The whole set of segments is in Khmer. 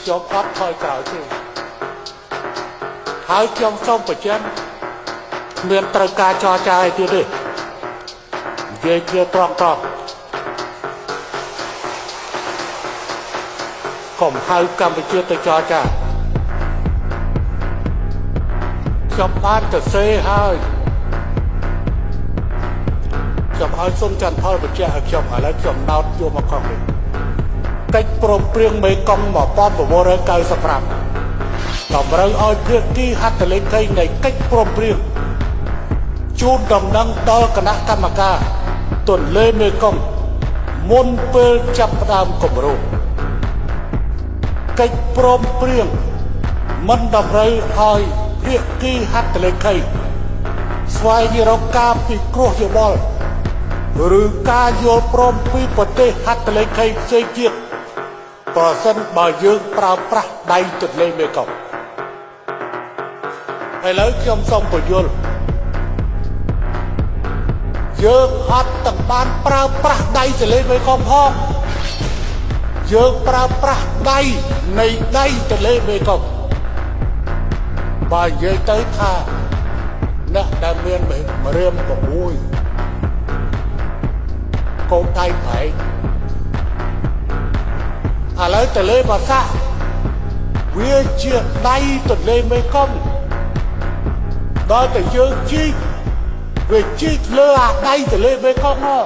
ខ្ញុំអត់ថយក្រោយទេហើយខ្ញុំសូមបញ្ជាក់គ្មានត្រូវការចរចាអីទៀតទេនិយាយគ្នាត្រង់កុំហៅកម្ពុជាទៅចរចាខ្ញុំបានទៅសេហើយខ្ញុំឲ្យសុនច័ន្ទផលបញ្ជាក់ឲ្យខ្ញុំឥឡូវខ្ញុំណោតយកមកកង់នេះកិច្ចព្រមព្រៀងមេកុង1995តម្រូវឲ្យភាគីហត្ថលេខីនៃកិច្ចព្រមព្រៀងជូនដំណឹងដល់គណៈកម្មការទន្លេមេគង្គមុនពេលចាប់ផ្ដើមគម្រោងកិច្ចព្រមព្រៀងមិនតម្រូវឲ្យភាគីហត្ថលេខីស្វែងរកការពិគ្រោះយោបល់ឬការយល់ព្រមពីប្រទេសហត្ថលេខីផ្សេងទៀតប្រសិនបើយើងប្រើប្រាស់ដៃទន្លេមេគង្គឥឡូវខ្ញុំសូមបញ្យល់យើងអត់ទាំងបានប្រើប្រាស់ដៃទន្លេមេគង្គផងយើងប្រើប្រាស់ដៃនៃដៃទន្លេមេគង្គបើនិយាយទៅថាអ្នកដែលមានម្រាម6កូនដៃប្រែកឥឡូវទន្លេបាសាក់វាជាដៃទន្លេមេគង្គដល់តែយើងជីកវាជីកលើអាដៃទន្លេមេគង្គនោះ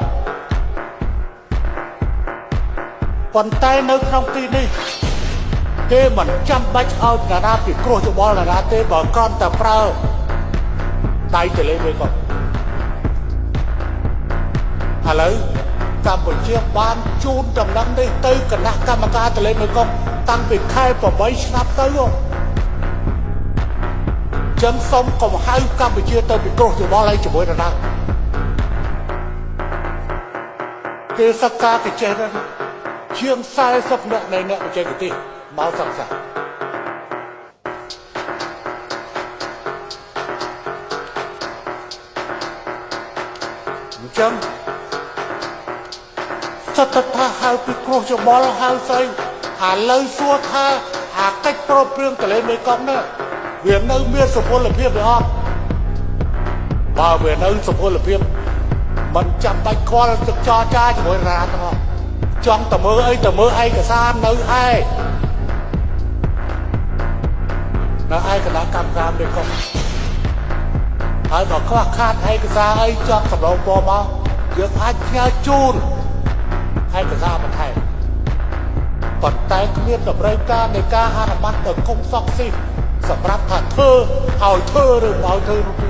ប៉ុន្តែនៅក្នុងទីនេះគេមិនចាំបាច់ឲ្យតារាពិគ្រោះយោបល់តារាទេបើគ្រាន់តែប្រើដៃទន្លេមេគង្គឥឡូវកម្ពុជាបានជូនដំណឹងនេះទៅគណៈកម្មការទន្លេមេគង្គតាំងពីខែ8ឆ្នាំទៅចឹងសូមកុំហៅកម្ពុជាទៅពិគ្រោះយោបល់ឲ្យជាមួយតារាគេសិក្សាគេចេះដែរជាង40នាក់នៃអ្នកបច្ចេកទេសមកសិក្សាអញ្ចឹងសិតថាហៅពិគ្រោះយោបល់ហៅស្អីឥឡូវសួរថាអាកិច្ចព្រមព្រៀងទន្លេមេគង្គនេះវានៅមានសុពលភាពទេអត់បើវានៅសុពលភាពមិនចាំបាច់ខ្វល់ទឹកចរចាជាមួយតារាទាំងអស់ចង់តមើអីតមើឯកសារនៅឯគណៈកម្មការមេគង្គហើយបើខ្វះខាតឯកសារអីចង់សម្លងពណ៌មកយើងអាចផ្ញើជូនឯកសារបន្ថែមប៉ុន្តែគ្មានតម្រូវការនៃការអនុម័តទៅគុំសក់ស៊ីសម្រាប់ថាធ្វើឲ្យធ្វើឬមិនឲ្យធ្វើនោះទេ